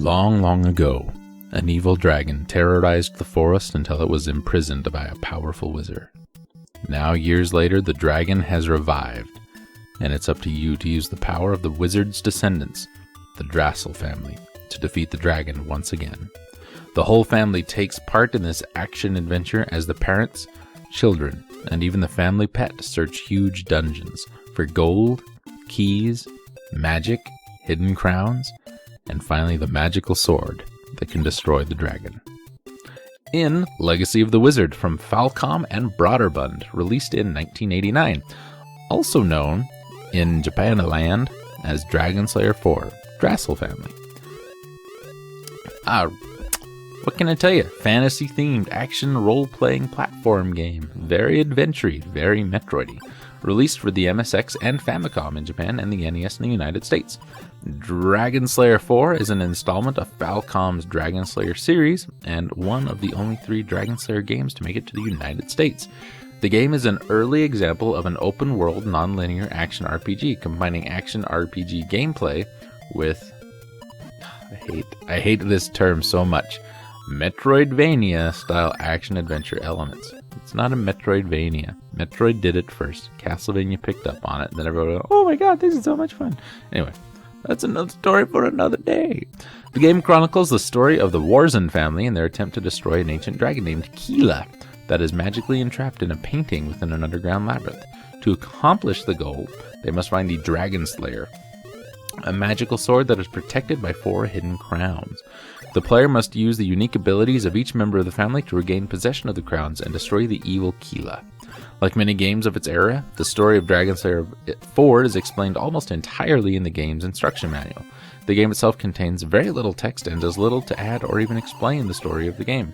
Long, long ago, an evil dragon terrorized the forest until it was imprisoned by a powerful wizard. Now, years later, the dragon has revived, and it's up to you to use the power of the wizard's descendants, the Drassel family, to defeat the dragon once again. The whole family takes part in this action-adventure as the parents, children, and even the family pet search huge dungeons for gold, keys, magic, hidden crowns, and finally the magical sword that can destroy the dragon. In Legacy of the Wizard from Falcom and Broderbund, released in 1989, also known in Japan-land as Dragon Slayer 4, Drassel family. What can I tell you? Fantasy-themed action role-playing platform game. Very adventure-y, very Metroid-y. Released for the MSX and Famicom in Japan and the NES in the United States. Dragon Slayer 4 is an installment of Falcom's Dragon Slayer series and one of the only 3 Dragon Slayer games to make it to the United States. The game is an early example of an open-world, non-linear action RPG, combining action RPG gameplay with... I hate this term so much. Metroidvania-style action-adventure elements. It's not a Metroidvania. Metroid did it first. Castlevania picked up on it, and then everyone went, oh my god, this is so much fun. Anyway, that's another story for another day. The game chronicles the story of the Warzin family and their attempt to destroy an ancient dragon named Keela that is magically entrapped in a painting within an underground labyrinth. To accomplish the goal, they must find the Dragon Slayer, a magical sword that is protected by 4 hidden crowns. The player must use the unique abilities of each member of the family to regain possession of the crowns and destroy the evil Keela. Like many games of its era, the story of Dragon Slayer 4 is explained almost entirely in the game's instruction manual. The game itself contains very little text and does little to add or even explain the story of the game.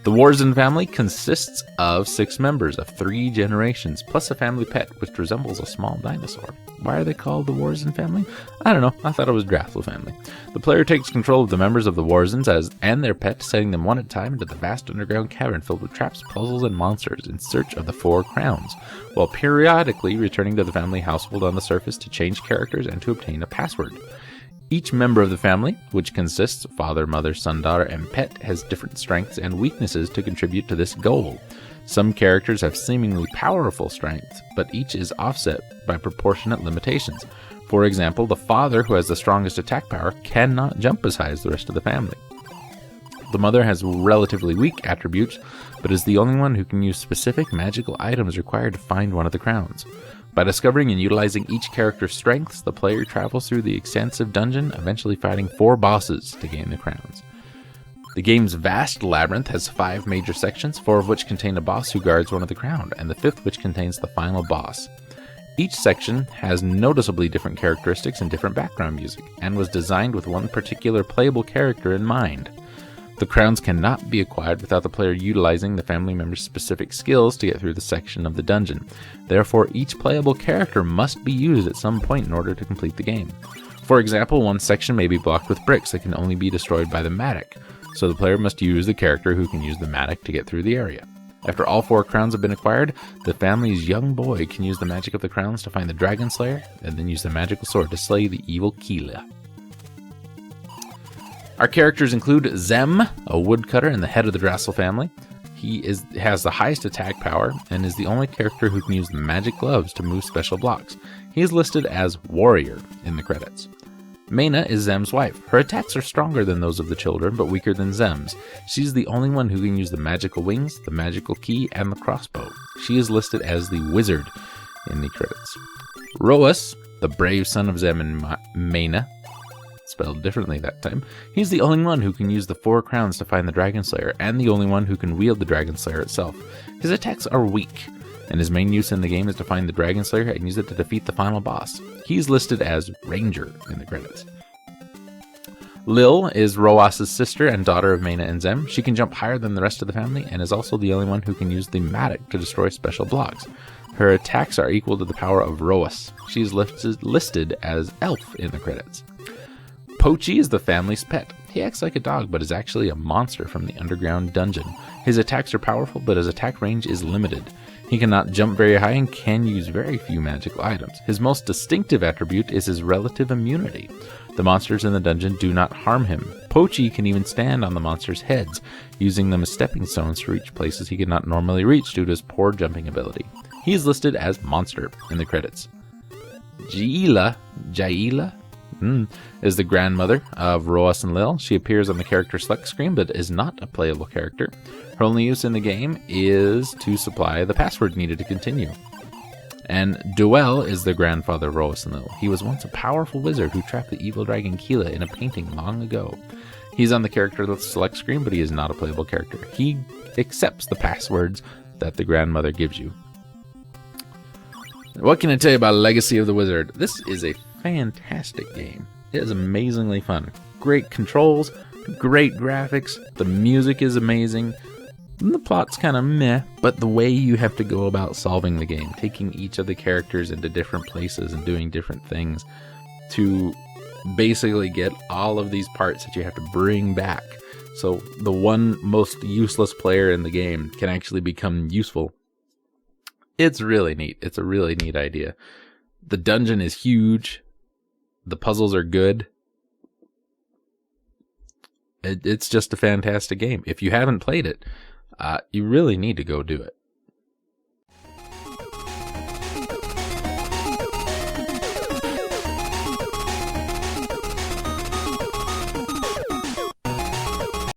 The Warzin family consists of 6 members of 3 generations, plus a family pet which resembles a small dinosaur. Why are they called the Warzin family? I don't know, I thought it was Drassel family. The player takes control of the members of the Warzins and their pet, setting them one at a time into the vast underground cavern filled with traps, puzzles, and monsters in search of the 4 crowns, while periodically returning to the family household on the surface to change characters and to obtain a password. Each member of the family, which consists of father, mother, son, daughter, and pet, has different strengths and weaknesses to contribute to this goal. Some characters have seemingly powerful strengths, but each is offset by proportionate limitations. For example, the father, who has the strongest attack power, cannot jump as high as the rest of the family. The mother has relatively weak attributes, but is the only one who can use specific magical items required to find one of the crowns. By discovering and utilizing each character's strengths, the player travels through the extensive dungeon, eventually fighting 4 bosses to gain the crowns. The game's vast labyrinth has 5 major sections, 4 of which contain a boss who guards one of the crowns, and the 5th which contains the final boss. Each section has noticeably different characteristics and different background music, and was designed with one particular playable character in mind. The crowns cannot be acquired without the player utilizing the family member's specific skills to get through the section of the dungeon. Therefore, each playable character must be used at some point in order to complete the game. For example, one section may be blocked with bricks that can only be destroyed by the Matic, so the player must use the character who can use the Matic to get through the area. After all 4 crowns have been acquired, the family's young boy can use the magic of the crowns to find the Dragon Slayer, and then use the magical sword to slay the evil Keela. Our characters include Zem, a woodcutter and the head of the Drassel family. He has the highest attack power and is the only character who can use the magic gloves to move special blocks. He is listed as Warrior in the credits. Mena is Zem's wife. Her attacks are stronger than those of the children, but weaker than Zem's. She's the only one who can use the magical wings, the magical key, and the crossbow. She is listed as the Wizard in the credits. Roas, the brave son of Zem and Mena, spelled differently that time. He's the only one who can use the 4 crowns to find the Dragon Slayer, and the only one who can wield the Dragon Slayer itself. His attacks are weak, and his main use in the game is to find the Dragon Slayer and use it to defeat the final boss. He's listed as Ranger in the credits. Lil is Roas's sister and daughter of Mena and Zem. She can jump higher than the rest of the family, and is also the only one who can use the Matic to destroy special blocks. Her attacks are equal to the power of Roas. She's listed as Elf in the credits. Pochi is the family's pet. He acts like a dog, but is actually a monster from the underground dungeon. His attacks are powerful, but his attack range is limited. He cannot jump very high and can use very few magical items. His most distinctive attribute is his relative immunity. The monsters in the dungeon do not harm him. Pochi can even stand on the monsters' heads, using them as stepping stones to reach places he cannot normally reach due to his poor jumping ability. He is listed as Monster in the credits. Jaila is the grandmother of Roas and Lil. She appears on the character select screen, but is not a playable character. Her only use in the game is to supply the password needed to continue. And Duel is the grandfather of Roas and Lil. He was once a powerful wizard who trapped the evil dragon Kila in a painting long ago. He's on the character select screen, but he is not a playable character. He accepts the passwords that the grandmother gives you. What can I tell you about Legacy of the Wizard? This is a fantastic game. It is amazingly fun. Great controls, great graphics, the music is amazing. The plot's kind of meh, but the way you have to go about solving the game, taking each of the characters into different places and doing different things to basically get all of these parts that you have to bring back. So the one most useless player in the game can actually become useful. It's really neat. It's a really neat idea. The dungeon is huge. The puzzles are good. It's just a fantastic game. If you haven't played it, you really need to go do it.